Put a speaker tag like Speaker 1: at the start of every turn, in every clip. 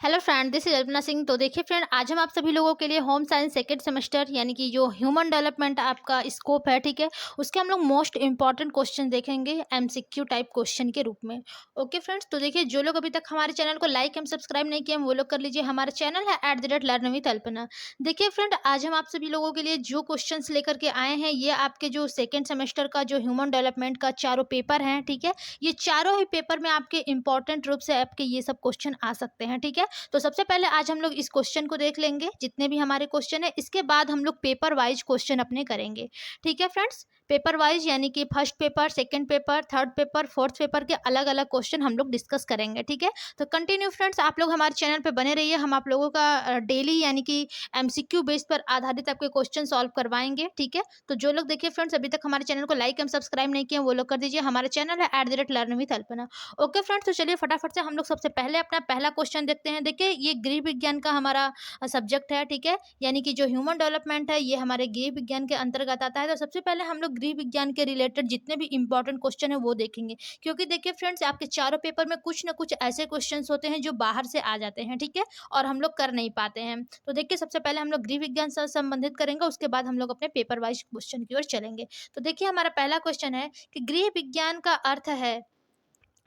Speaker 1: Hello friend, this is Alpana Singh. तो देखिए friend, आज हम आप सभी लोगों के लिए होम साइंस सेकेंड सेमेस्टर यानी कि जो ह्यूमन डेवलपमेंट आपका स्कोप है, ठीक है, उसके हम लोग मोस्ट इंपॉर्टेंट क्वेश्चन देखेंगे एमसीक्यू टाइप क्वेश्चन के रूप में। ओके फ्रेंड्स, तो देखिए जो लोग अभी तक हमारे चैनल को लाइक एंड सब्सक्राइब नहीं किए हैं वो लोग कर लीजिए। हमारा चैनल है @लर्न विद अल्पना। देखिए फ्रेंड, आज हम आप सभी लोगों के लिए जो क्वेश्चन लेकर के आए हैं ये आपके जो सेकेंड सेमेस्टर का जो ह्यूमन डेवलपमेंट का चारों पेपर हैं, ठीक है, ये चारों ही पेपर में आपके इंपॉर्टेंट रूप से आपके ये सब क्वेश्चन आ सकते हैं, ठीक है। तो सबसे पहले आज हम लोग इस क्वेश्चन को देख लेंगे, जितने भी हमारे क्वेश्चन है, इसके बाद हम लोग पेपर वाइज क्वेश्चन अपने करेंगे। ठीक है फ्रेंड्स, पेपर वाइज यानी कि first paper, second paper, third paper, fourth paper के अलग अलग क्वेश्चन हम लोग डिस्कस करेंगे। ठीक है, तो कंटिन्यू फ्रेंड्स, आप लोग हमारे चैनल पे बने रहिए। हम आप लोगों का डेली यानी कि एमसीक्यू बेस पर आधारित आपके क्वेश्चन सॉल्व करवाएंगे। ठीक है, तो जो लोग देखिए फ्रेंड्स अभी तक हमारे चैनल को लाइक एंड सब्सक्राइब नहीं किए वो लोग कर दीजिए। हमारा चैनल है @learn with Alpana. Okay friends, तो चलिए फटाफट से हम लोग सबसे पहले अपना पहला क्वेश्चन देखते हैं। देखिए ये गृह विज्ञान का हमारा सब्जेक्ट है, ठीक है, यानी कि जो ह्यूमन डेवलपमेंट है ये हमारे गृह विज्ञान के अंतर्गत आता है। तो सबसे पहले हम लोग गृह विज्ञान के रिलेटेड जितने भी इंपॉर्टेंट क्वेश्चन है वो देखेंगे, क्योंकि देखिए फ्रेंड्स आपके चारों पेपर में कुछ ना कुछ ऐसे क्वेश्चन होते हैं जो बाहर से आ जाते हैं, ठीक है, और हम लोग कर नहीं पाते हैं। तो देखिए सबसे पहले हम लोग गृह विज्ञान से संबंधित करेंगे, उसके बाद हम लोग अपने पेपर वाइज क्वेश्चन की ओर चलेंगे। तो देखिए हमारा पहला क्वेश्चन है कि गृह विज्ञान का अर्थ है,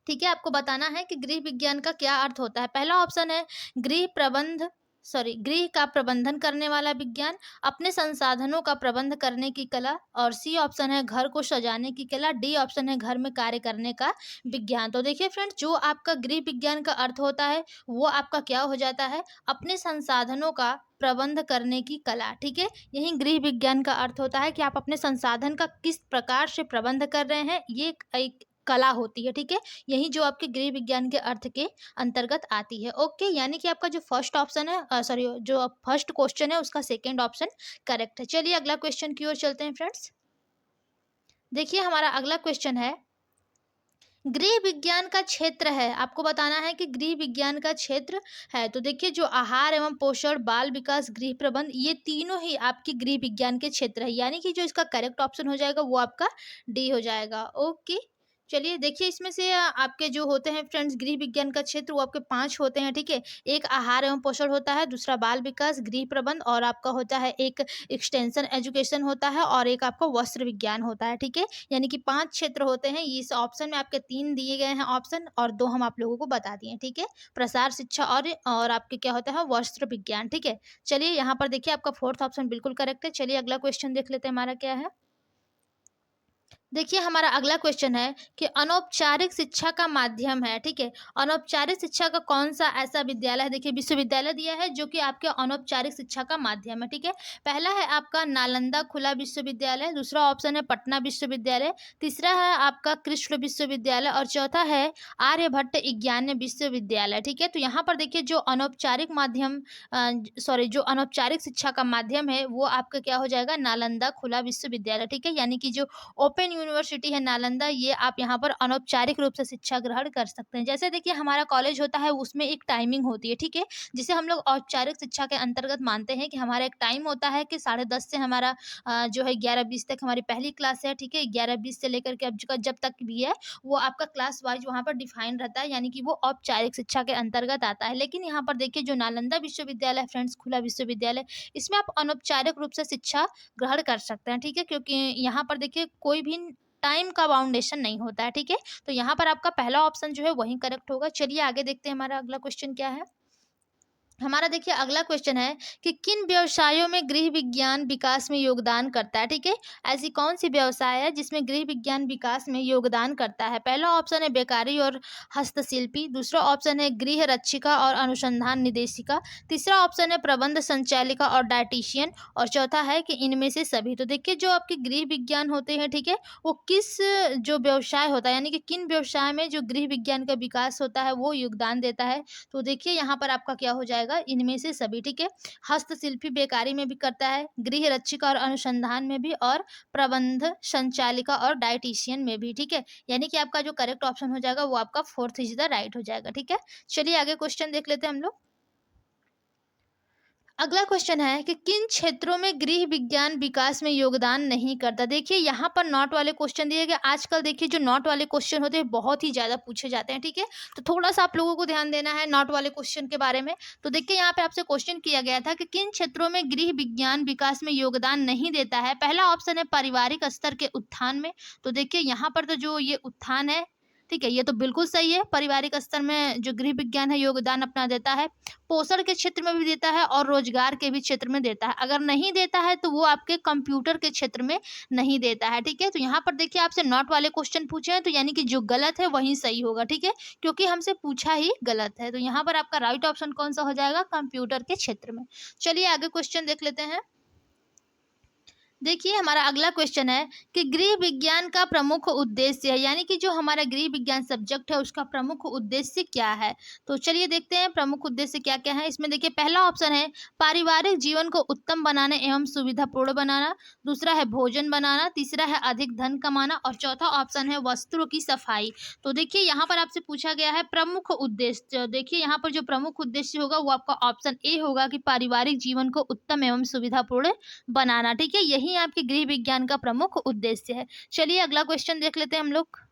Speaker 1: ठीक है, आपको बताना है कि गृह विज्ञान का क्या अर्थ होता है। पहला ऑप्शन है गृह का प्रबंधन करने वाला विज्ञान, अपने संसाधनों का प्रबंध करने की कला, और सी ऑप्शन है घर को सजाने की कला, डी ऑप्शन है घर में कार्य करने का विज्ञान। तो देखिए फ्रेंड्स, जो आपका गृह विज्ञान का अर्थ होता है वो आपका क्या हो जाता है, अपने संसाधनों का प्रबंध करने की कला। ठीक है, यही गृह विज्ञान का अर्थ होता है कि आप अपने संसाधन का किस प्रकार से प्रबंध कर रहे हैं, ये एक कला होती है। ठीक है, यही जो आपके गृह विज्ञान के अर्थ के अंतर्गत आती है। ओके, यानी कि आपका जो फर्स्ट ऑप्शन है, सॉरी, जो फर्स्ट क्वेश्चन है उसका सेकंड ऑप्शन करेक्ट है। चलिए अगला क्वेश्चन की ओर चलते हैं फ्रेंड्स। देखिए हमारा अगला क्वेश्चन है, गृह विज्ञान का क्षेत्र है, आपको बताना है कि गृह विज्ञान का क्षेत्र है। तो देखिए जो आहार एवं पोषण, बाल विकास, गृह प्रबंध, ये तीनों ही आपकी गृह विज्ञान के क्षेत्र है, यानी कि जो इसका करेक्ट ऑप्शन हो जाएगा वो आपका डी हो जाएगा। ओके, चलिए देखिए इसमें से आपके जो होते हैं फ्रेंड्स गृह विज्ञान का क्षेत्र वो आपके 5 होते हैं। ठीक है, एक आहार एवं पोषण होता है, दूसरा बाल विकास, गृह प्रबंध, और आपका होता है एक एक्सटेंशन एजुकेशन होता है, और एक आपका वस्त्र विज्ञान होता है। ठीक है, यानी कि 5 क्षेत्र होते हैं। इस ऑप्शन में आपके 3 दिए गए हैं ऑप्शन, और 2 हम आप लोगों को बता दिए हैं। ठीक है, प्रसार, शिक्षा और आपके क्या होता है वस्त्र विज्ञान। ठीक है, चलिए यहाँ पर देखिए आपका फोर्थ ऑप्शन बिल्कुल करेक्ट है। चलिए अगला क्वेश्चन देख लेते हैं हमारा क्या है। देखिए हमारा अगला क्वेश्चन है कि अनौपचारिक शिक्षा का माध्यम है, ठीक है, अनौपचारिक शिक्षा का कौन सा ऐसा विद्यालय है, देखिए विश्वविद्यालय दिया है जो कि आपके अनौपचारिक शिक्षा का माध्यम है। ठीक है, पहला है आपका नालंदा खुला विश्वविद्यालय, दूसरा ऑप्शन है पटना विश्वविद्यालय, तीसरा है आपका कृष्ण विश्वविद्यालय, और चौथा है आर्यभट्ट विज्ञान विश्वविद्यालय। ठीक है, तो यहाँ पर देखिए जो अनौपचारिक माध्यम, जो अनौपचारिक शिक्षा का माध्यम है वो आपका क्या हो जाएगा, नालंदा खुला विश्वविद्यालय। ठीक है, यानी कि जो ओपन यूनिवर्सिटी है नालंदा, ये आप यहाँ पर अनौपचारिक रूप से शिक्षा ग्रहण कर सकते हैं। जैसे देखिए हमारा कॉलेज होता है उसमें एक टाइमिंग होती है, ठीक है, जिसे हम लोग औपचारिक शिक्षा के अंतर्गत मानते हैं कि हमारा एक टाइम होता है कि 10:30 से हमारा जो है 11:20 तक हमारी पहली क्लास है। ठीक है, 11:20 से लेकर के अब जब तक भी है वो आपका क्लास वाइज वहाँ पर डिफाइन रहता है, यानी कि वो औपचारिक शिक्षा के अंतर्गत आता है। लेकिन यहाँ पर देखिए जो नालंदा विश्वविद्यालय फ्रेंड्स, खुला विश्वविद्यालय, इसमें आप अनौपचारिक रूप से शिक्षा ग्रहण कर सकते हैं। ठीक है, क्योंकि यहाँ पर देखिए कोई भी टाइम का बाउंडेशन नहीं होता है। ठीक है, तो यहाँ पर आपका पहला ऑप्शन जो है वही करेक्ट होगा। चलिए आगे देखते हैं हमारा अगला क्वेश्चन क्या है। हमारा देखिए अगला क्वेश्चन है कि किन व्यवसायों में गृह विज्ञान विकास में योगदान करता है। ठीक है, ऐसी कौन सी व्यवसाय है जिसमें गृह विज्ञान विकास में योगदान करता है। पहला ऑप्शन है बेकारी और हस्तशिल्पी, दूसरा ऑप्शन है गृह रक्षिका और अनुसंधान निदेशिका, तीसरा ऑप्शन है प्रबंध संचालिका और डायटीशियन, और चौथा है कि इनमें से सभी। तो देखिए जो आपके गृह विज्ञान होते हैं, ठीक है, वो किस जो व्यवसाय होता है, यानी कि किन व्यवसाय में जो गृह विज्ञान का विकास होता है वो योगदान देता है। तो देखिए यहाँ पर आपका क्या हो जाएगा, इनमें से सभी। ठीक है, हस्तशिल्पी बेकारी में भी करता है, गृह रक्षिका और अनुसंधान में भी, और प्रबंध संचालिका और डायटीशियन में भी। ठीक है, यानी कि आपका जो करेक्ट ऑप्शन हो जाएगा वो आपका फोर्थ इज द राइट हो जाएगा। ठीक है, चलिए आगे क्वेश्चन देख लेते हैं हम लोग। अगला क्वेश्चन है कि किन क्षेत्रों में गृह विज्ञान विकास में योगदान नहीं करता। देखिए यहाँ पर नॉट वाले क्वेश्चन दिए गए। आजकल देखिए जो नॉट वाले क्वेश्चन होते हैं बहुत ही ज़्यादा पूछे जाते हैं, ठीक है। तो थोड़ा सा आप लोगों को ध्यान देना है नॉट वाले क्वेश्चन के बारे में। तो देखिए यहाँ पे आपसे क्वेश्चन किया गया था कि किन क्षेत्रों में गृह विज्ञान विकास में योगदान नहीं देता है। पहला ऑप्शन है पारिवारिक स्तर के उत्थान में। तो देखिए यहाँ पर तो जो ये उत्थान है, ठीक है, ये तो बिल्कुल सही है। पारिवारिक स्तर में जो गृह विज्ञान है योगदान अपना देता है। पोषण के क्षेत्र में भी देता है और रोजगार के भी क्षेत्र में देता है। अगर नहीं देता है तो वो आपके कंप्यूटर के क्षेत्र में नहीं देता है, ठीक है। तो यहाँ पर देखिए आपसे नॉट वाले क्वेश्चन पूछे हैं, तो यानी कि जो गलत है वही सही होगा, ठीक है, क्योंकि हमसे पूछा ही गलत है। तो यहाँ पर आपका राइट ऑप्शन कौन सा हो जाएगा, कंप्यूटर के क्षेत्र में। चलिए आगे क्वेश्चन देख लेते हैं। देखिए हमारा अगला क्वेश्चन है कि गृह विज्ञान का प्रमुख उद्देश्य है, यानी कि जो हमारा गृह विज्ञान सब्जेक्ट है उसका प्रमुख उद्देश्य क्या है। तो चलिए देखते हैं प्रमुख उद्देश्य क्या क्या है इसमें। देखिए पहला ऑप्शन है पारिवारिक जीवन को उत्तम बनाने एवं सुविधापूर्ण बनाना। दूसरा है भोजन बनाना। तीसरा है अधिक धन कमाना। और चौथा ऑप्शन है वस्त्रों की सफाई। तो देखिए यहाँ पर आपसे पूछा गया है प्रमुख उद्देश्य। देखिए यहाँ पर जो प्रमुख उद्देश्य होगा वो आपका ऑप्शन ए होगा कि पारिवारिक जीवन को उत्तम एवं सुविधापूर्ण बनाना, ठीक है, यही आपके गृह विज्ञान का प्रमुख उद्देश्य है। चलिए अगला क्वेश्चन देख लेते हैं हम लोग।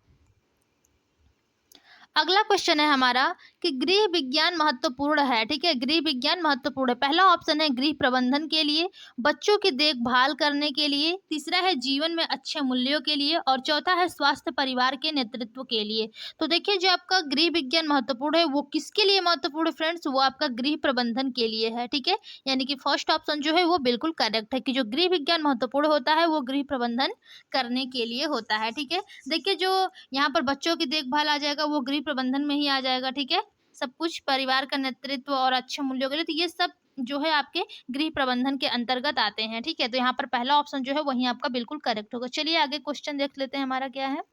Speaker 1: अगला क्वेश्चन है हमारा कि गृह विज्ञान महत्वपूर्ण है, ठीक है, गृह विज्ञान महत्वपूर्ण है। पहला ऑप्शन है गृह प्रबंधन के लिए, बच्चों की देखभाल करने के लिए। तीसरा है जीवन में अच्छे मूल्यों के लिए। और चौथा है स्वास्थ्य परिवार के नेतृत्व के लिए। तो देखिए जो आपका गृह विज्ञान महत्वपूर्ण है वो किसके लिए महत्वपूर्ण है फ्रेंड्स, वो आपका गृह प्रबंधन के लिए है, ठीक है, यानी कि फर्स्ट ऑप्शन जो है वो बिल्कुल करेक्ट है कि जो गृह विज्ञान महत्वपूर्ण होता है वो गृह प्रबंधन करने के लिए होता है, ठीक है। देखिए जो यहाँ पर बच्चों की देखभाल आ जाएगा वो गृह प्रबंधन में ही आ जाएगा, ठीक है। सब कुछ परिवार का नेतृत्व और अच्छे मूल्यों के लिए, तो ये सब जो है आपके गृह प्रबंधन के अंतर्गत आते हैं, ठीक है। तो यहाँ पर पहला ऑप्शन जो है वही आपका बिल्कुल करेक्ट होगा। चलिए आगे क्वेश्चन देख लेते हैं हमारा क्या है।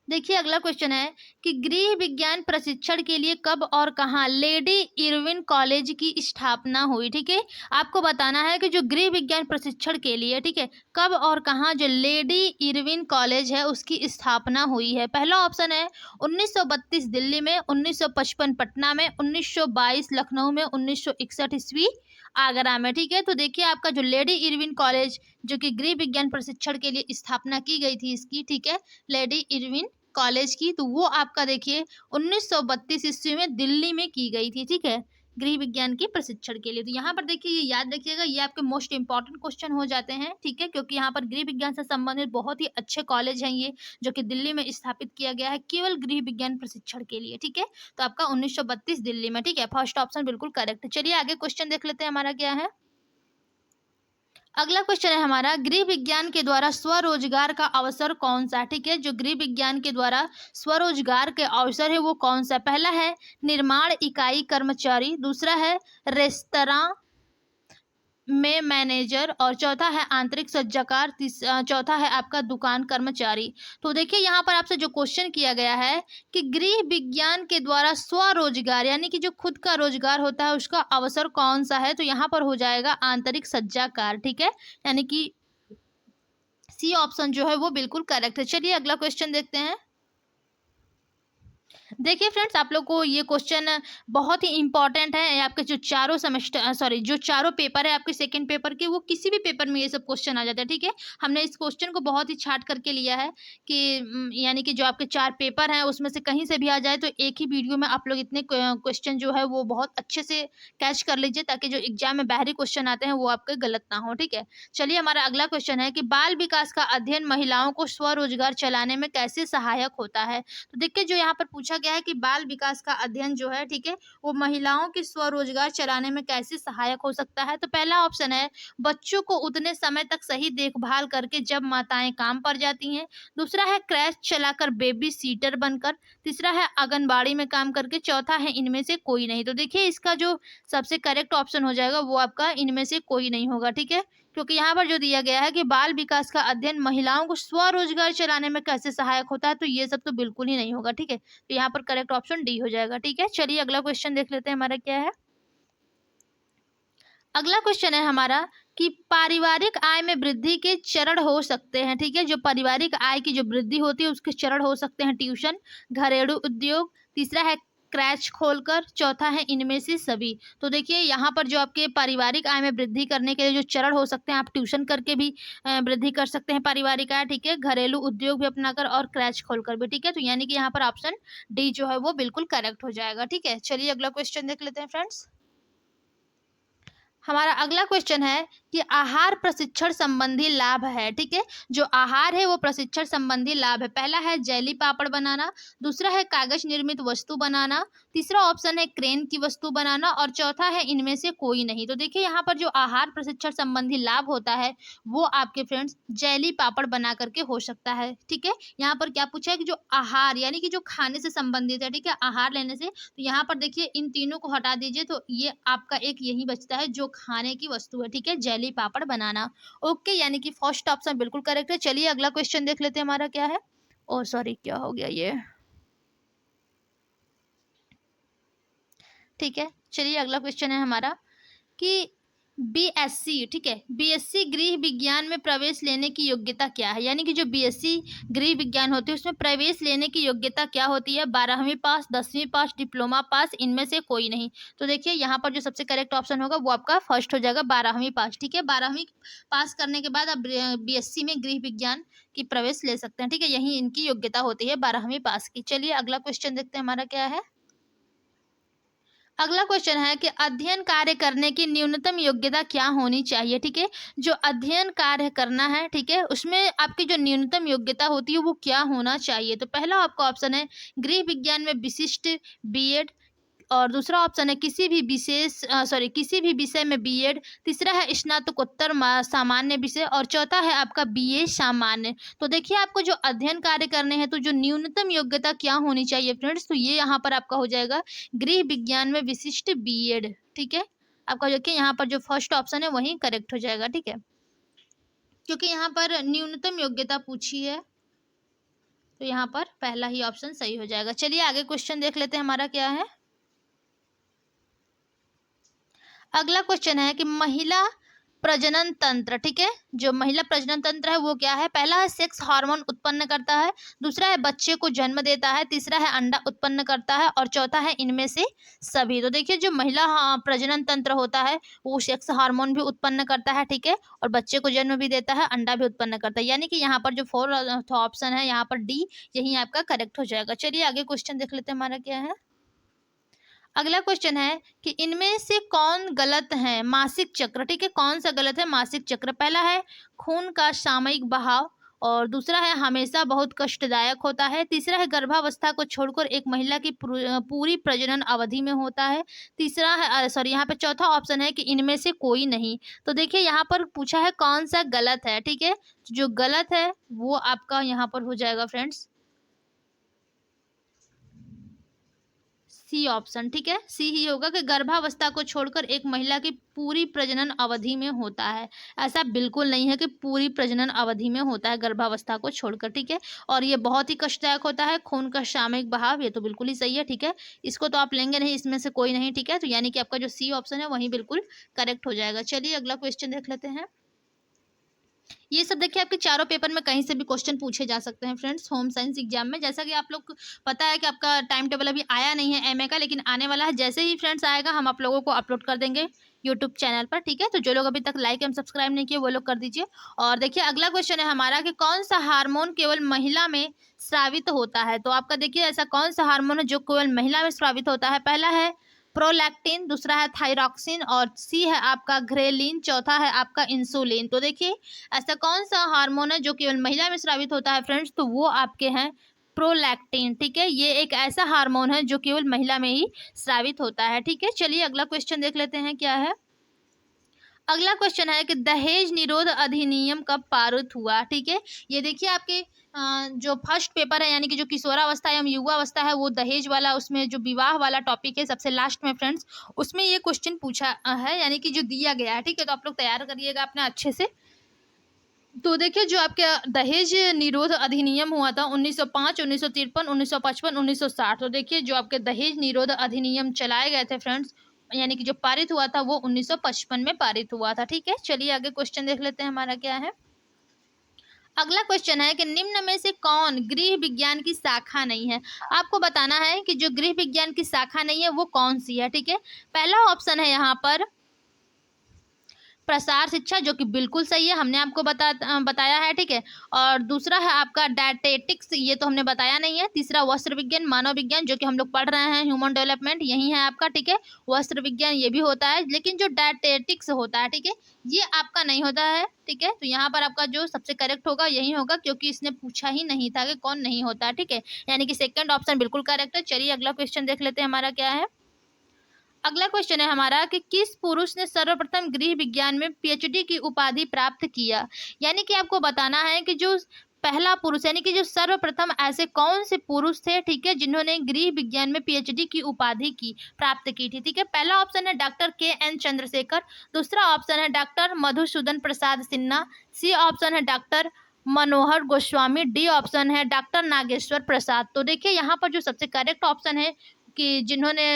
Speaker 1: देखिए अगला क्वेश्चन है कि गृह विज्ञान प्रशिक्षण के लिए कब और कहाँ लेडी इरविन कॉलेज की स्थापना हुई, ठीक है। आपको बताना है कि जो गृह विज्ञान प्रशिक्षण के लिए, ठीक है, कब और कहाँ जो लेडी इरविन कॉलेज है उसकी स्थापना हुई है। पहला ऑप्शन है 1932 दिल्ली में, 1955 पटना में, 1922 लखनऊ में, 1961 ईस्वी आगरा में, ठीक है। तो देखिए आपका जो लेडी इरविन कॉलेज जो कि गृह विज्ञान प्रशिक्षण के लिए स्थापना की गई थी इसकी, ठीक है, लेडी इरविन कॉलेज की, तो वो आपका देखिए 1932 ईस्वी में दिल्ली में की गई थी, ठीक है, गृह विज्ञान की प्रशिक्षण के लिए। तो यहाँ पर देखिए ये याद रखिएगा, ये आपके मोस्ट इंपॉर्टेंट क्वेश्चन हो जाते हैं, ठीक है, क्योंकि यहाँ पर गृह विज्ञान से संबंधित बहुत ही अच्छे कॉलेज हैं ये जो कि दिल्ली में स्थापित किया गया है केवल गृह विज्ञान प्रशिक्षण के लिए, ठीक है। तो आपका 1932 दिल्ली में, ठीक है, फर्स्ट ऑप्शन बिल्कुल करेक्ट है। चलिए आगे क्वेश्चन देख लेते हैं हमारा क्या है। अगला क्वेश्चन है हमारा गृह विज्ञान के द्वारा स्वरोजगार का अवसर कौन सा, ठीक है, जो गृह विज्ञान के द्वारा स्वरोजगार के अवसर है वो कौन सा। पहला है निर्माण इकाई कर्मचारी। दूसरा है रेस्तरां में मैनेजर। और चौथा है आंतरिक सज्जाकार। चौथा है आपका दुकान कर्मचारी। तो देखिए यहाँ पर आपसे जो क्वेश्चन किया गया है कि गृह विज्ञान के द्वारा स्वरोजगार यानी कि जो खुद का रोजगार होता है उसका अवसर कौन सा है, तो यहाँ पर हो जाएगा आंतरिक सज्जाकार, ठीक है, यानी कि सी ऑप्शन जो है वो बिल्कुल करेक्ट है। चलिए अगला क्वेश्चन देखते हैं। देखिए फ्रेंड्स आप लोग को ये क्वेश्चन बहुत ही इंपॉर्टेंट है। आपके जो चारों सेमेस्टर जो चारों पेपर है आपके सेकंड पेपर के, वो किसी भी पेपर में ये सब क्वेश्चन आ जाता है, ठीक है। हमने इस क्वेश्चन को बहुत ही छाट करके लिया है कि यानी कि जो आपके 4 पेपर हैं उसमें से कहीं से भी आ जाए तो एक ही वीडियो में आप लोग इतने क्वेश्चन जो है वो बहुत अच्छे से कैच कर लीजिए ताकि जो एग्जाम में बाहरी क्वेश्चन आते हैं वो आपके गलत ना हो, ठीक है। चलिए हमारा अगला क्वेश्चन है कि बाल विकास का अध्ययन महिलाओं को स्वरोजगार चलाने में कैसे सहायक होता है। तो देखिए जो यहाँ पर पूछा गया है कि बाल विकास का अध्ययन जो है, ठीक है, वो महिलाओं के स्वरोजगार चलाने में कैसे सहायक हो सकता है। तो पहला ऑप्शन है बच्चों को उतने समय तक सही देखभाल करके जब माताएं काम पर जाती हैं। दूसरा है क्रैच चलाकर बेबी सीटर बनकर। तीसरा है आंगनबाड़ी में काम करके। चौथा है इनमें से कोई नहीं। तो देखिए इसका जो सबसे करेक्ट ऑप्शन हो जाएगा वो आपका इनमें से कोई नहीं होगा, ठीक है, क्योंकि यहाँ पर जो दिया गया है कि बाल विकास का अध्ययन महिलाओं को स्वरोजगार चलाने में कैसे सहायक होता है, तो ये सब तो बिल्कुल ही नहीं होगा, ठीक है। तो यहाँ पर करेक्ट ऑप्शन डी हो जाएगा, ठीक है। चलिए अगला क्वेश्चन देख लेते हैं हमारा क्या है। अगला क्वेश्चन है हमारा कि पारिवारिक आय में वृद्धि के चरण हो सकते हैं, ठीक है, जो पारिवारिक आय की जो वृद्धि होती है उसके चरण हो सकते हैं ट्यूशन, घरेलू उद्योग। तीसरा है क्रैच खोलकर, चौथा है इनमें से सभी। तो देखिए यहाँ पर जो आपके पारिवारिक आय में वृद्धि करने के लिए जो चरण हो सकते हैं, आप ट्यूशन करके भी वृद्धि कर सकते हैं पारिवारिक आय, ठीक है, घरेलू उद्योग भी अपनाकर और क्रैच खोलकर भी, ठीक है। तो यानी कि यहाँ पर ऑप्शन डी जो है वो बिल्कुल करेक्ट हो जाएगा, ठीक है। चलिए अगला क्वेश्चन देख लेते हैं फ्रेंड्स। हमारा अगला क्वेश्चन है कि आहार प्रशिक्षण संबंधी लाभ है, ठीक है। जो आहार है वो प्रशिक्षण संबंधी लाभ है। पहला है जेली पापड़ बनाना, दूसरा है कागज निर्मित वस्तु बनाना, तीसरा ऑप्शन है क्रेन की वस्तु बनाना और चौथा है इनमें से कोई नहीं। तो देखिए यहाँ पर जो आहार प्रशिक्षण संबंधी लाभ होता है वो आपके फ्रेंड्स जेली पापड़ बना करके हो सकता है, ठीक है। यहाँ पर क्या पूछा है कि जो आहार यानी कि जो खाने से संबंधित है, ठीक है, आहार लेने से, तो यहाँ पर देखिए इन तीनों को हटा दीजिए तो ये आपका एक यही बचता है जो खाने की वस्तु है, ठीक है, जेली पापड़ बनाना। ओके, यानी कि फर्स्ट ऑप्शन बिल्कुल करेक्ट है। चलिए अगला क्वेश्चन देख लेते हैं हमारा क्या है। ओ सॉरी, क्या हो गया ये, ठीक है। चलिए अगला क्वेश्चन है हमारा कि बीएससी, ठीक है, बीएससी गृह विज्ञान में प्रवेश लेने की योग्यता क्या है। यानी कि जो बीएससी गृह विज्ञान होती है उसमें प्रवेश लेने की योग्यता क्या होती है। 12वीं पास, 10वीं पास, डिप्लोमा पास, इनमें से कोई नहीं। तो देखिए यहाँ पर जो सबसे करेक्ट ऑप्शन होगा वो आपका फर्स्ट हो जाएगा, 12वीं पास, ठीक है। 12वीं पास करने के बाद आप बीएससी में गृह विज्ञान की प्रवेश ले सकते हैं, ठीक है, यही इनकी योग्यता होती है 12वीं पास की। चलिए अगला क्वेश्चन देखते हैं हमारा क्या है। अगला क्वेश्चन है कि अध्ययन कार्य करने की न्यूनतम योग्यता क्या होनी चाहिए, ठीक है। जो अध्ययन कार्य करना है, ठीक है, उसमें आपकी जो न्यूनतम योग्यता होती है वो क्या होना चाहिए। तो पहला आपका ऑप्शन है गृह विज्ञान में विशिष्ट बीएड, और दूसरा ऑप्शन है किसी भी विषय में बीएड, तीसरा है स्नातकोत्तर सामान्य विषय और चौथा है आपका बीए सामान्य। तो देखिए आपको जो अध्ययन कार्य करने हैं तो जो न्यूनतम योग्यता क्या होनी चाहिए फ्रेंड्स, तो ये यहाँ पर आपका हो जाएगा गृह विज्ञान में विशिष्ट बीएड, ठीक है। आपका जो कि यहाँ पर जो फर्स्ट ऑप्शन है वही करेक्ट हो जाएगा, ठीक है, क्योंकि यहाँ पर न्यूनतम योग्यता पूछी है तो यहाँ पर पहला ही ऑप्शन सही हो जाएगा। चलिए आगे क्वेश्चन देख लेते हैं हमारा क्या है। अगला क्वेश्चन है कि महिला प्रजनन तंत्र, ठीक है, जो महिला प्रजनन तंत्र है वो क्या है। पहला है सेक्स हार्मोन उत्पन्न करता है, दूसरा है बच्चे को जन्म देता है, तीसरा है अंडा उत्पन्न करता है और चौथा है इनमें से सभी। तो देखिए जो महिला प्रजनन तंत्र होता है वो सेक्स हार्मोन भी उत्पन्न करता है, ठीक है, और बच्चे को जन्म भी देता है, अंडा भी उत्पन्न करता है। यानी कि यहाँ पर जो फोर्थ ऑप्शन है यहाँ पर डी यही आपका करेक्ट हो जाएगा। चलिए आगे क्वेश्चन देख लेते हैं हमारा क्या है। अगला क्वेश्चन है कि इनमें से कौन गलत है। मासिक चक्र, ठीक है, कौन सा गलत है मासिक चक्र। पहला है खून का सामयिक बहाव, और दूसरा है हमेशा बहुत कष्टदायक होता है, तीसरा है गर्भावस्था को छोड़कर एक महिला की पूरी प्रजनन अवधि में होता है, तीसरा है यहाँ पे चौथा ऑप्शन है कि इनमें से कोई नहीं। तो देखिए यहाँ पर पूछा है कौन सा गलत है, ठीक है, जो गलत है वो आपका यहाँ पर हो जाएगा फ्रेंड्स सी ऑप्शन, ठीक है, सी ही होगा कि गर्भावस्था को छोड़कर एक महिला की पूरी प्रजनन अवधि में होता है। ऐसा बिल्कुल नहीं है कि पूरी प्रजनन अवधि में होता है गर्भावस्था को छोड़कर, ठीक है, और ये बहुत ही कष्टदायक होता है। खून का सामयिक बहाव, ये तो बिल्कुल ही सही है, ठीक है, इसको तो आप लेंगे नहीं, इसमें से कोई नहीं, ठीक है, तो यानी कि आपका जो सी ऑप्शन है वही बिल्कुल करेक्ट हो जाएगा। चलिए अगला क्वेश्चन देख लेते हैं। ये सब देखिए आपके चारों पेपर में कहीं से भी क्वेश्चन पूछे जा सकते हैं फ्रेंड्स होम साइंस एग्जाम में। जैसा कि आप लोग को पता है कि आपका टाइम टेबल अभी आया नहीं है एमए का, लेकिन आने वाला है। जैसे ही फ्रेंड्स आएगा हम आप लोगों को अपलोड कर देंगे यूट्यूब चैनल पर, ठीक है। तो जो लोग अभी तक लाइक एंड सब्सक्राइब नहीं किए वो लोग कर दीजिए। और देखिए अगला क्वेश्चन है हमारा कि कौन सा हार्मोन केवल महिला में स्रावित होता है। तो आपका देखिए ऐसा कौन सा हार्मोन है जो केवल महिला में स्रावित होता है। पहला है प्रोलैक्टिन, दूसरा है थायरॉक्सिन और सी है आपका घ्रेलिन, चौथा है आपका इंसुलिन। तो देखिए ऐसा कौन सा हार्मोन है जो केवल महिला में स्रावित होता है फ्रेंड्स, तो वो आपके हैं प्रोलैक्टिन, ठीक है, ये एक ऐसा हार्मोन है जो केवल महिला में ही स्रावित होता है, ठीक है। चलिए अगला क्वेश्चन देख लेते हैं क्या है। अगला क्वेश्चन है कि दहेज निरोध अधिनियम कब पारित हुआ, ठीक है। ये देखिए आपके जो फर्स्ट पेपर है यानी कि जो किशोरावस्था एवं युवावस्था है वो दहेज वाला, उसमें जो विवाह वाला टॉपिक है सबसे लास्ट में फ्रेंड्स, उसमें ये क्वेश्चन पूछा है यानी कि जो दिया गया है, ठीक है, तो आप लोग तैयार करिएगा अपना अच्छे से। तो देखिए जो आपके दहेज निरोध अधिनियम हुआ था 1905, 1953, 1955, 1960। तो देखिए जो आपके दहेज निरोध अधिनियम चलाए गए थे फ्रेंड्स यानी कि जो पारित हुआ था वो 1955 में पारित हुआ था, ठीक है। चलिए आगे क्वेश्चन देख लेते हैं हमारा क्या है। अगला क्वेश्चन है कि निम्न में से कौन गृह विज्ञान की शाखा नहीं है। आपको बताना है कि जो गृह विज्ञान की शाखा नहीं है वो कौन सी है, ठीक है। पहला ऑप्शन है यहाँ पर प्रसार शिक्षा, जो कि बिल्कुल सही है, हमने आपको बताया है, ठीक है। और दूसरा है आपका डायटेटिक्स, ये तो हमने बताया नहीं है। तीसरा वस्त्र विज्ञान, मानव विज्ञान, जो कि हम लोग पढ़ रहे हैं, ह्यूमन डेवलपमेंट, यही है आपका, ठीक है। वस्त्र विज्ञान ये भी होता है, लेकिन जो डायटेटिक्स होता है, ठीक है, ये आपका नहीं होता है, ठीक है। तो यहाँ पर आपका जो सबसे करेक्ट होगा यही होगा, क्योंकि इसने पूछा ही नहीं था कि कौन नहीं होता है, ठीक है। यानी कि सेकंड ऑप्शन बिल्कुल करेक्ट है। चलिए अगला क्वेश्चन देख लेते हैं हमारा क्या है। अगला क्वेश्चन है हमारा कि किस पुरुष ने सर्वप्रथम गृह विज्ञान में पीएचडी की उपाधि प्राप्त किया। यानी कि आपको बताना है कि जो पहला पुरुष, यानी कि जो सर्वप्रथम ऐसे कौन से पुरुष थे, ठीक है, जिन्होंने गृह विज्ञान में पीएचडी की उपाधि की प्राप्त की थी, ठीक है। पहला ऑप्शन है डॉक्टर के.एन. चंद्रशेखर। दूसरा ऑप्शन है doctor Madhusudan Prasad Sinha. C option है डॉक्टर मनोहर गोस्वामी। डी ऑप्शन है डॉक्टर नागेश्वर प्रसाद। तो देखिए यहाँ पर जो सबसे करेक्ट ऑप्शन है कि जिन्होंने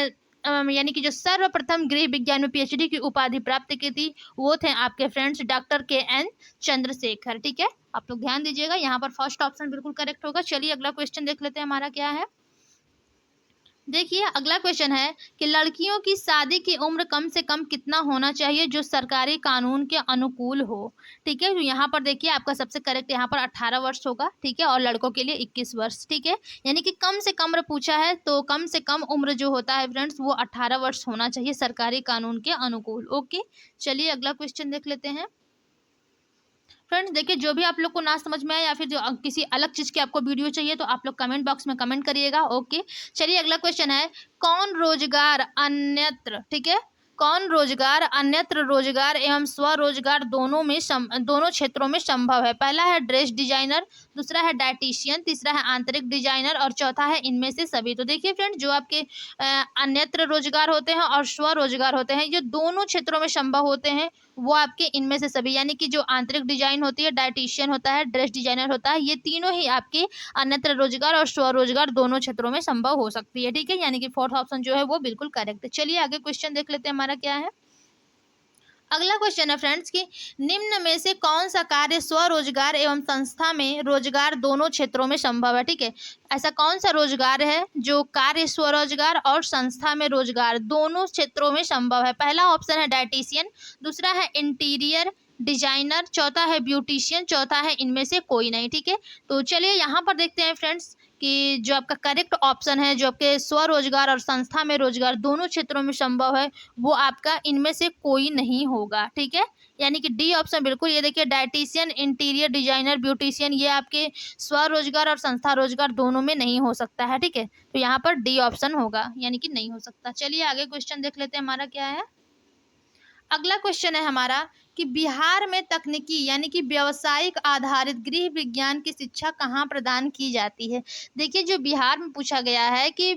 Speaker 1: यानी कि जो सर्वप्रथम गृह विज्ञान में पीएचडी की उपाधि प्राप्त की थी वो थे आपके फ्रेंड्स डॉक्टर के.एन. चंद्रशेखर, ठीक है। आप लोग ध्यान दीजिएगा, यहाँ पर फर्स्ट ऑप्शन बिल्कुल करेक्ट होगा। चलिए अगला क्वेश्चन देख लेते हैं हमारा क्या है। देखिए अगला क्वेश्चन है कि लड़कियों की शादी की उम्र कम से कम कितना होना चाहिए जो सरकारी कानून के अनुकूल हो, ठीक है। तो यहाँ पर देखिए आपका सबसे करेक्ट यहाँ पर 18 वर्ष होगा, ठीक है, और लड़कों के लिए 21 वर्ष, ठीक है। यानी कि कम से कम पूछा है, तो कम से कम उम्र जो होता है फ्रेंड्स वो 18 वर्ष होना चाहिए सरकारी कानून के अनुकूल। ओके, चलिए अगला क्वेश्चन देख लेते हैं। फ्रेंड्स देखिए, जो भी आप लोग को ना समझ में आए या फिर जो किसी अलग चीज़ की आपको वीडियो चाहिए तो आप लोग कमेंट बॉक्स में कमेंट करिएगा। ओके, चलिए अगला क्वेश्चन है कौन रोजगार अन्यत्र, ठीक है, कौन रोजगार अन्यत्र रोजगार एवं स्वरोजगार दोनों क्षेत्रों में संभव है। पहला है ड्रेस डिजाइनर, दूसरा है डायटीशियन, तीसरा है आंतरिक डिजाइनर और चौथा है इनमें से सभी। तो देखिए फ्रेंड्स, जो आपके अन्यत्र रोजगार होते हैं और स्वरोजगार होते हैं, ये दोनों क्षेत्रों में संभव होते हैं, वो आपके इनमें से सभी, यानी कि जो आंतरिक डिजाइन होती है, डायटीशियन होता है, ड्रेस डिजाइनर होता है, ये तीनों ही आपके अन्यत्र रोजगार और स्वरोजगार दोनों क्षेत्रों में संभव हो सकती है, ठीक है। यानी कि फोर्थ ऑप्शन जो है वो बिल्कुल करेक्ट है। चलिए आगे क्वेश्चन देख लेते हैं हमारा क्या है। अगला क्वेश्चन है फ्रेंड्स कि निम्न में से कौन सा कार्य स्वरोजगार एवं संस्था में रोजगार दोनों क्षेत्रों में संभव है, ठीक है। ऐसा कौन सा रोजगार है जो कार्य स्वरोजगार और संस्था में रोजगार दोनों क्षेत्रों में संभव है। पहला ऑप्शन है डायटीशियन, दूसरा है इंटीरियर डिजाइनर, चौथा है ब्यूटिशियन, चौथा है इनमें से कोई नहीं, ठीक है। तो चलिए यहाँ पर देखते हैं फ्रेंड्स कि जो आपका करेक्ट ऑप्शन है, जो आपके स्वरोजगार और संस्था में रोजगार दोनों क्षेत्रों में संभव है, वो आपका इनमें से कोई नहीं होगा, ठीक है। यानी कि डी ऑप्शन बिल्कुल, ये देखिए डायटीशियन, इंटीरियर डिजाइनर, ब्यूटिशियन, ये आपके स्वरोजगार और संस्था रोजगार दोनों में नहीं हो सकता है, ठीक है। तो यहाँ पर डी ऑप्शन होगा, यानी कि नहीं हो सकता। चलिए आगे क्वेश्चन देख लेते हैं हमारा क्या है। अगला क्वेश्चन है हमारा कि बिहार में तकनीकी यानी कि व्यावसायिक आधारित गृह विज्ञान की शिक्षा कहाँ प्रदान की जाती है। देखिए जो बिहार में पूछा गया है कि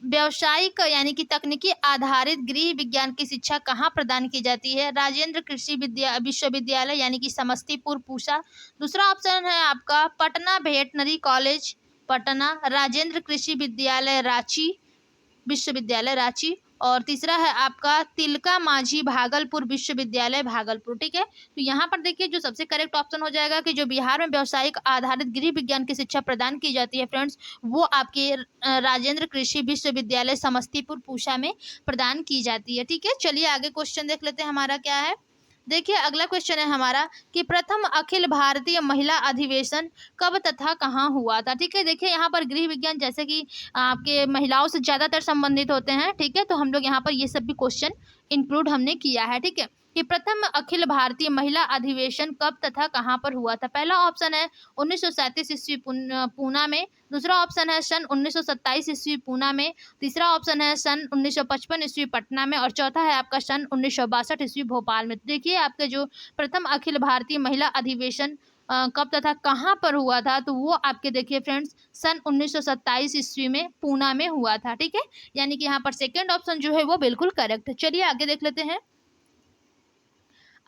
Speaker 1: व्यावसायिक यानी कि तकनीकी आधारित गृह विज्ञान की शिक्षा कहाँ प्रदान की जाती है। राजेंद्र कृषि विश्वविद्यालय यानी कि समस्तीपुर पूसा। दूसरा ऑप्शन है आपका पटना वेटनरी कॉलेज पटना, राजेंद्र कृषि विश्वविद्यालय रांची, और तीसरा है आपका तिलका मांझी भागलपुर विश्वविद्यालय भागलपुर, ठीक है। तो यहाँ पर देखिए जो सबसे करेक्ट ऑप्शन हो जाएगा कि जो बिहार में व्यावसायिक आधारित गृह विज्ञान की शिक्षा प्रदान की जाती है फ्रेंड्स, वो आपके राजेंद्र कृषि विश्वविद्यालय समस्तीपुर पूसा में प्रदान की जाती है, ठीक है। चलिए आगे क्वेश्चन देख लेते हैं हमारा क्या है। देखिए अगला क्वेश्चन है हमारा कि प्रथम अखिल भारतीय महिला अधिवेशन कब तथा कहाँ हुआ था, ठीक है। देखिए यहाँ पर गृह विज्ञान जैसे कि आपके महिलाओं से ज़्यादातर संबंधित होते हैं, ठीक है, तो हम लोग यहाँ पर ये सब भी क्वेश्चन इंक्लूड हमने किया है, ठीक है। कि प्रथम अखिल भारतीय महिला अधिवेशन कब तथा कहाँ पर हुआ था। पहला ऑप्शन है 1937 ईस्वी पूना में, दूसरा ऑप्शन है सन 1927 ईस्वी पूना में, तीसरा ऑप्शन है सन 1955 ईस्वी पटना में, और चौथा है आपका सन 1962 ईस्वी भोपाल में। देखिए आपके जो प्रथम अखिल भारतीय महिला अधिवेशन कब तथा कहाँ पर हुआ था, तो वो आपके देखिए फ्रेंड्स सन 1927 ईस्वी में पूना में हुआ था, ठीक है। यानी कि यहाँ पर सेकेंड ऑप्शन जो है वो बिल्कुल करेक्ट है। चलिए आगे देख लेते हैं।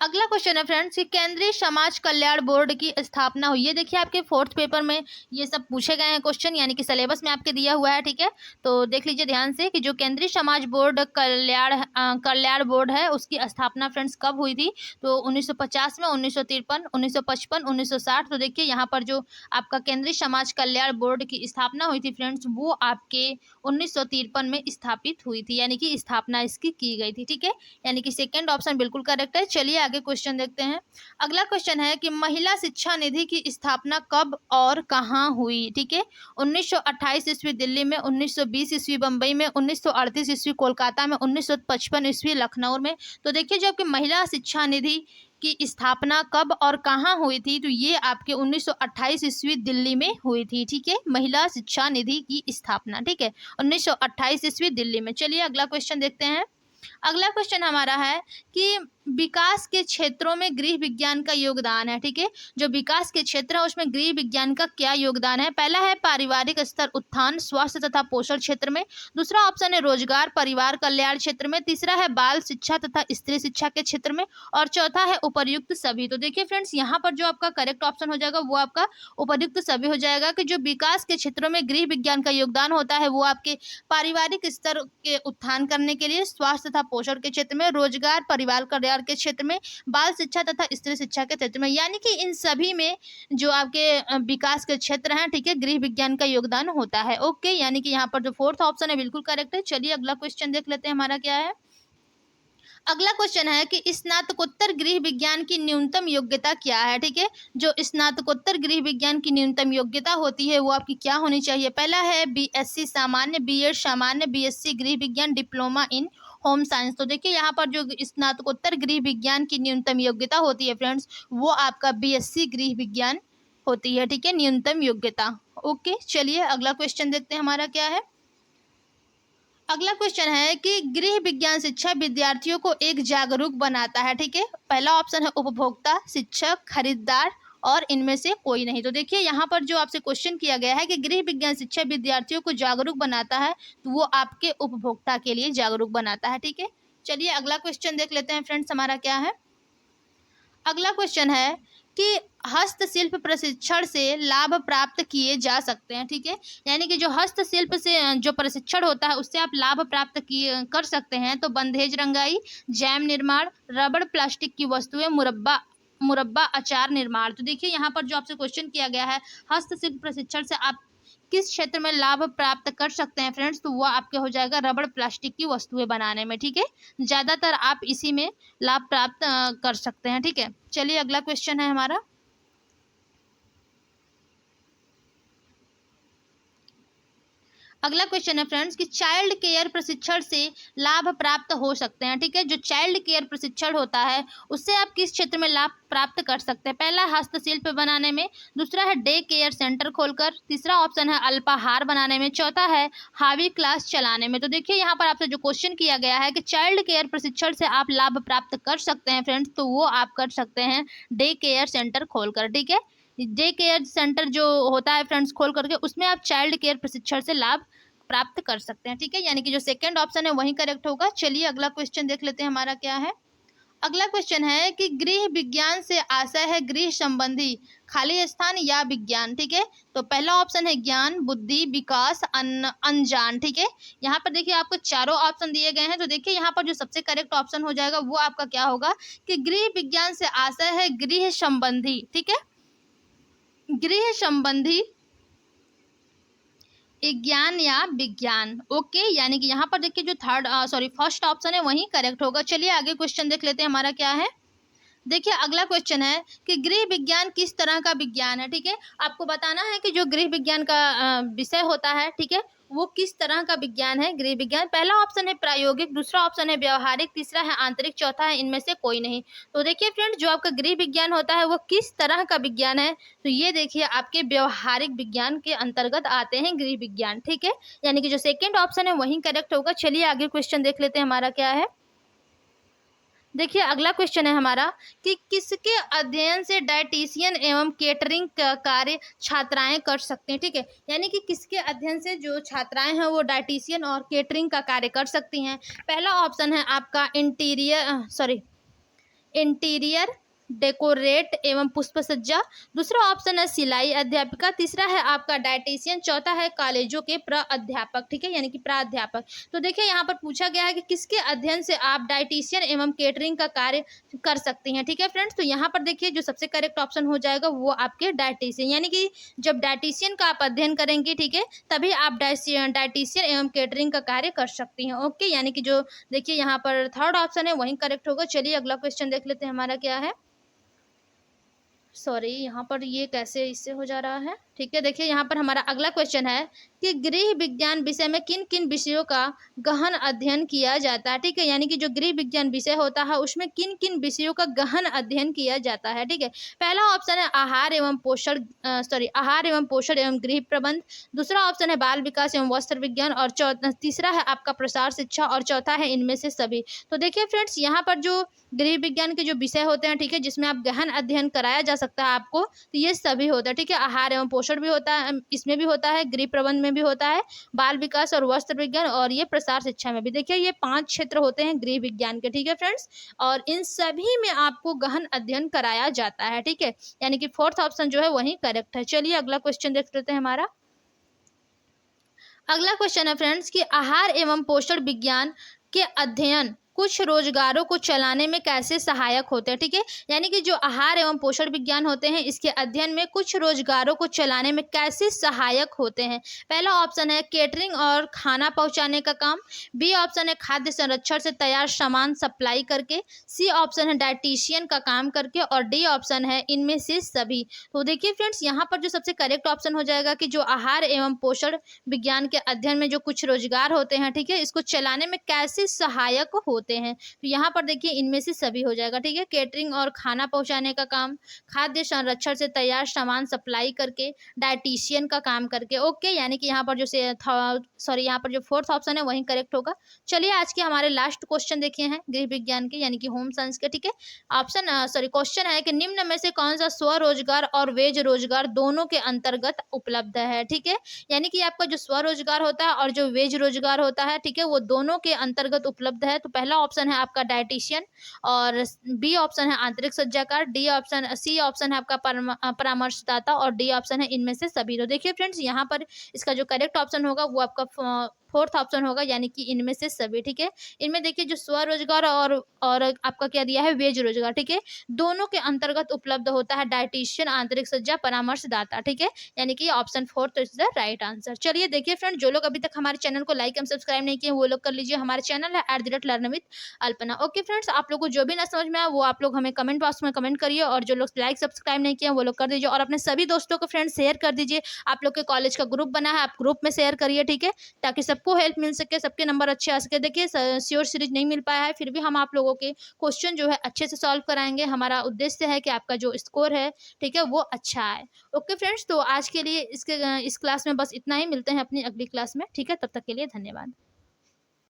Speaker 1: अगला क्वेश्चन है फ्रेंड्स कि केंद्रीय समाज कल्याण बोर्ड की स्थापना हुई है। देखिए आपके फोर्थ पेपर में ये सब पूछे गए हैं क्वेश्चन, यानी कि सिलेबस में आपके दिया हुआ है, ठीक है। तो देख लीजिए ध्यान से कि जो केंद्रीय समाज बोर्ड कल्याण बोर्ड है उसकी स्थापना फ्रेंड्स कब हुई थी। तो 1950 में, 1953, 1955, 1960। तो देखिए यहाँ पर जो आपका केंद्रीय समाज कल्याण बोर्ड की स्थापना हुई थी फ्रेंड्स, वो आपके 1953 में स्थापित हुई थी, यानी कि स्थापना इसकी की गई थी, ठीक है। यानी कि सेकंड ऑप्शन बिल्कुल करेक्ट है। चलिए आगे क्वेश्चन देखते हैं। अगला क्वेश्चन है कि महिला शिक्षा निधि की स्थापना कब और कहाँ हुई, ठीक है। 1928 ईस्वी दिल्ली में, 1920 ईस्वी बम्बई में, 1938 ईस्वी कोलकाता में, 1955 ईस्वी लखनऊ में। तो देखिए जो आपकी महिला शिक्षा निधि की स्थापना कब और कहाँ हुई थी, तो ये आपके 1928 ईस्वी दिल्ली में हुई थी, ठीक है। महिला शिक्षा निधि की स्थापना, ठीक है, 1928 ईस्वी दिल्ली में। चलिए अगला क्वेश्चन देखते हैं। अगला क्वेश्चन हमारा है कि विकास के क्षेत्रों में गृह विज्ञान का योगदान है, ठीक है। जो विकास के क्षेत्र है उसमें गृह विज्ञान का क्या योगदान है। पहला है पारिवारिक स्तर उत्थान स्वास्थ्य तथा पोषण क्षेत्र में। दूसरा ऑप्शन है रोजगार परिवार कल्याण क्षेत्र में। तीसरा है बाल शिक्षा तथा स्त्री शिक्षा के क्षेत्र में। और चौथा है उपर्युक्त सभी। तो देखिए फ्रेंड्स यहाँ पर जो आपका करेक्ट ऑप्शन हो जाएगा वो आपका उपर्युक्त सभी हो जाएगा कि जो विकास के क्षेत्रों में गृह विज्ञान का योगदान होता है वो आपके पारिवारिक स्तर के उत्थान करने के लिए, स्वास्थ्य तथा पोषण के क्षेत्र में, रोजगार परिवार कल्याण के क्षेत्र में, बाल शिक्षा तथा स्त्री शिक्षा के क्षेत्र में, यानी कि इन सभी में जो आपके विकास के क्षेत्र हैं, ठीक है, गृह विज्ञान का योगदान होता है। ओके, यानी कि यहाँ पर जो फोर्थ ऑप्शन है बिल्कुल करेक्ट है। चलिए अगला क्वेश्चन देख लेते हैं हमारा क्या है। अगला क्वेश्चन है कि स्नातकोत्तर गृह विज्ञान की न्यूनतम योग्यता क्या है, ठीक है। जो स्नातकोत्तर गृह विज्ञान की न्यूनतम योग्यता होती है वो आपकी क्या होनी चाहिए। पहला है बीएससी सामान्य, बीएड सामान्य, बीएससी गृह विज्ञान, डिप्लोमा इन होम साइंस। तो देखिए यहाँ पर जो स्नातकोत्तर गृह विज्ञान की न्यूनतम योग्यता होती है फ्रेंड्स, वो आपका बीएससी गृह विज्ञान होती है, ठीक है, न्यूनतम योग्यता। ओके, चलिए अगला क्वेश्चन देखते हैं हमारा क्या है। अगला क्वेश्चन है कि गृह विज्ञान शिक्षा विद्यार्थियों को एक जागरूक बनाता है, ठीक है। पहला ऑप्शन है उपभोक्ता, शिक्षक, खरीदार और इनमें से कोई नहीं। तो देखिए यहाँ पर जो आपसे क्वेश्चन किया गया है कि गृह विज्ञान शिक्षा विद्यार्थियों को जागरूक बनाता है, तो वो आपके उपभोक्ता के लिए जागरूक बनाता है, ठीक है। चलिए अगला क्वेश्चन देख लेते हैं फ्रेंड्स हमारा क्या है। अगला क्वेश्चन है कि हस्तशिल्प प्रशिक्षण से लाभ प्राप्त किए जा सकते हैं, ठीक है। यानी कि जो हस्तशिल्प से जो प्रशिक्षण होता है उससे आप लाभ प्राप्त किए कर सकते हैं। तो बंधेज रंगाई, जैम निर्माण, रबड़ प्लास्टिक की वस्तुएं, मुरब्बा मुरब्बा अचार निर्माण। तो देखिए यहाँ पर जो आपसे क्वेश्चन किया गया है हस्तशिल्प प्रशिक्षण से आप किस क्षेत्र में लाभ प्राप्त कर सकते हैं फ्रेंड्स, तो वो आपके हो जाएगा रबड़ प्लास्टिक की वस्तुएं बनाने में, ठीक है। ज्यादातर आप इसी में लाभ प्राप्त कर सकते हैं, ठीक है। चलिए अगला क्वेश्चन है हमारा। अगला क्वेश्चन है फ्रेंड्स कि चाइल्ड केयर प्रशिक्षण से लाभ प्राप्त हो सकते हैं, ठीक है। जो चाइल्ड केयर प्रशिक्षण होता है उससे आप किस क्षेत्र में लाभ प्राप्त कर सकते हैं। पहला हस्तशिल्प बनाने में, दूसरा है डे केयर सेंटर खोलकर, तीसरा ऑप्शन है अल्पाहार बनाने में, चौथा है हावी क्लास चलाने में। तो देखिए यहाँ पर आपसे जो क्वेश्चन किया गया है कि चाइल्ड केयर प्रशिक्षण से आप लाभ प्राप्त कर सकते हैं फ्रेंड्स, तो वो आप कर सकते हैं डे केयर सेंटर खोलकर, ठीक है। डे केयर सेंटर जो होता है फ्रेंड्स खोल करके उसमें आप चाइल्ड केयर प्रशिक्षण से लाभ प्राप्त कर सकते हैं, ठीक है। यानी कि जो सेकंड ऑप्शन है वही करेक्ट होगा। चलिए अगला क्वेश्चन देख लेते हैं हमारा क्या है। अगला क्वेश्चन है कि गृह विज्ञान से आशय है गृह संबंधी खाली स्थान या विज्ञान, ठीक है। तो पहला ऑप्शन है ज्ञान, बुद्धि, विकास, अनजान, ठीक है। यहाँ पर देखिए आपको चारों ऑप्शन दिए गए हैं। तो देखिए यहाँ पर जो सबसे करेक्ट ऑप्शन हो जाएगा वो आपका क्या होगा कि गृह विज्ञान से आशय है गृह संबंधी, ठीक है, गृह संबंधी ज्ञान या विज्ञान। ओके, यानी कि यहाँ पर देखिए जो फर्स्ट ऑप्शन है वही करेक्ट होगा। चलिए आगे क्वेश्चन देख लेते हैं हमारा क्या है। देखिए अगला क्वेश्चन है कि गृह विज्ञान किस तरह का विज्ञान है, ठीक है। आपको बताना है कि जो गृह विज्ञान का विषय होता है, ठीक है, वो किस तरह का विज्ञान है गृह विज्ञान। पहला ऑप्शन है प्रायोगिक, दूसरा ऑप्शन है व्यवहारिक, तीसरा है आंतरिक, चौथा है इनमें से कोई नहीं। तो देखिए फ्रेंड जो आपका गृह विज्ञान होता है वो किस तरह का विज्ञान है, तो ये देखिए आपके व्यवहारिक विज्ञान के अंतर्गत आते हैं गृह विज्ञान, ठीक है। यानी कि जो सेकेंड ऑप्शन है वही करेक्ट होगा। चलिए आगे क्वेश्चन देख लेते हैं हमारा क्या है। देखिए अगला क्वेश्चन है हमारा कि किसके अध्ययन से डायटीशियन एवं केटरिंग का कार्य छात्राएं कर सकते हैं, ठीक है। यानी कि किसके अध्ययन से जो छात्राएं हैं वो डायटीशियन और केटरिंग का कार्य कर सकती हैं। पहला ऑप्शन है आपका इंटीरियर डेकोरेट एवं पुष्प सज्जा, दूसरा ऑप्शन है सिलाई अध्यापिका, तीसरा है आपका डायटीशियन, चौथा है कॉलेजों के प्राध्यापक, ठीक है, यानी कि प्राध्यापक। तो देखिए यहाँ पर पूछा गया है कि किसके अध्ययन से आप डायटीशियन एवं केटरिंग का कार्य कर सकती हैं, ठीक है फ्रेंड्स। तो यहाँ पर देखिए जो सबसे करेक्ट ऑप्शन हो जाएगा वो आपके डायटीशियन, यानी कि जब डायटीशियन का आप अध्ययन करेंगे, ठीक है, तभी आप डायटीशियन एवं केटरिंग का कार्य कर सकती हैं। ओके, यानी कि जो देखिए यहाँ पर थर्ड ऑप्शन है वही करेक्ट होगा। चलिए अगला क्वेश्चन देख लेते हैं हमारा क्या है। सॉरी, यहाँ पर ये कैसे इससे हो जा रहा है, ठीक है। देखिए यहाँ पर हमारा अगला क्वेश्चन है कि गृह विज्ञान विषय में किन किन विषयों का गहन अध्ययन किया जाता है, ठीक है, यानी कि जो गृह विज्ञान विषय होता है उसमें किन किन विषयों का गहन अध्ययन किया जाता है, ठीक है। पहला ऑप्शन है आहार एवं पोषण आहार एवं पोषण एवं गृह प्रबंध, दूसरा ऑप्शन है बाल विकास एवं वस्त्र विज्ञान, और तीसरा है आपका प्रसार शिक्षा, और चौथा है इनमें से सभी। तो देखिए फ्रेंड्स यहाँ पर जो गृह विज्ञान के जो विषय होते हैं, ठीक है, जिसमें आप गहन अध्ययन कराया जा सकता है आपको, तो ये सभी होता है, ठीक है। आहार एवं पोषण भी होता है, इसमें भी होता है, गृह प्रबंध में भी होता है, बाल विकास और वस्त्र विज्ञान, और ये प्रसार शिक्षा में भी। देखिए ये 5 क्षेत्र होते हैं गृह विज्ञान के, ठीक है फ्रेंड्स, और इन सभी में आपको गहन अध्ययन कराया जाता है, ठीक है, यानी कि फोर्थ ऑप्शन जो है वही करेक्ट है। चलिए अगला क्वेश्चन देख लेते हैं हमारा। अगला क्वेश्चन है फ्रेंड्स कि आहार एवं पोषण विज्ञान के अध्ययन कुछ रोजगारों को चलाने में कैसे सहायक होते हैं, ठीक है, यानी कि जो आहार एवं पोषण विज्ञान होते हैं इसके अध्ययन में कुछ रोजगारों को चलाने में कैसे सहायक होते हैं। पहला ऑप्शन है केटरिंग और खाना पहुंचाने का काम, बी ऑप्शन है खाद्य संरक्षण से तैयार सामान सप्लाई करके, सी ऑप्शन है डायटीशियन का काम करके, और डी ऑप्शन है इनमें से सभी। तो देखिए फ्रेंड्स यहाँ पर जो सबसे करेक्ट ऑप्शन हो जाएगा कि जो आहार एवं पोषण विज्ञान के अध्ययन में जो कुछ रोजगार होते हैं, ठीक है, इसको चलाने में कैसे सहायक होते हैं। तो यहाँ पर देखिए इनमें से सभी हो जाएगा, ठीक है, केटरिंग और खाना पहुंचाने का काम, खाद्य संरक्षण से तैयार सामान सप्लाई करके, डायटीशियन का काम करके। ओके, यानी कि यहाँ पर जो यहाँ पर जो फोर्थ ऑप्शन है वही करेक्ट होगा। चलिए आज के हमारे लास्ट क्वेश्चन देखे हैं गृह विज्ञान के, यानी कि होम साइंस के, ठीक है। क्वेश्चन है कि निम्न में से कौन सा स्वरोजगार और वेज रोजगार दोनों के अंतर्गत उपलब्ध है, ठीक है, यानी कि आपका जो स्वरोजगार होता है और जो वेज रोजगार होता है, ठीक है, वो दोनों के अंतर्गत उपलब्ध है। तो पहला ऑप्शन है आपका डायटीशियन, और बी ऑप्शन है आंतरिक सज्जाकार, सी ऑप्शन है आपका परामर्शदाता, और डी ऑप्शन है इनमें से सभी। तो देखिए फ्रेंड्स यहाँ पर इसका जो करेक्ट ऑप्शन होगा वो आपका फोर्थ ऑप्शन होगा, यानी कि इनमें से सभी, ठीक है। इनमें देखिए जो स्वरोजगार और आपका क्या दिया है वेज रोजगार, ठीक है, दोनों के अंतर्गत उपलब्ध होता है डायटीशियन, आंतरिक सज्जा, परामर्शदाता, ठीक है, यानी कि option fourth is the right answer. चलिए देखिए फ्रेंड, जो लोग अभी तक हमारे चैनल को लाइक एंड सब्सक्राइब नहीं किए वो लोग कर लीजिए। हमारे चैनल है @learn with Alpana. Okay friends, आप लोग को जो भी ना समझ में आए वो आप लोग हमें कमेंट बॉक्स में कमेंट करिए, और जो लोग लाइक सब्सक्राइब नहीं किए वो लोग कर दीजिए, और अपने सभी दोस्तों को फ्रेंड्स शेयर कर दीजिए। आप लोग के कॉलेज का ग्रुप बना है, आप ग्रुप में शेयर करिए, ठीक है, ताकि सबको हेल्प मिल सके, सबके नंबर अच्छे आ सके। देखिए श्योर सीरीज नहीं मिल पाया है, फिर भी हम आप लोगों के क्वेश्चन जो है अच्छे से सॉल्व कराएंगे। हमारा उद्देश्य है कि आपका जो स्कोर है, ठीक है, वो अच्छा आए। ओके फ्रेंड्स, तो आज के लिए इस क्लास में बस इतना ही, मिलते हैं अपनी अगली क्लास में, ठीक है, तब तक के लिए धन्यवाद।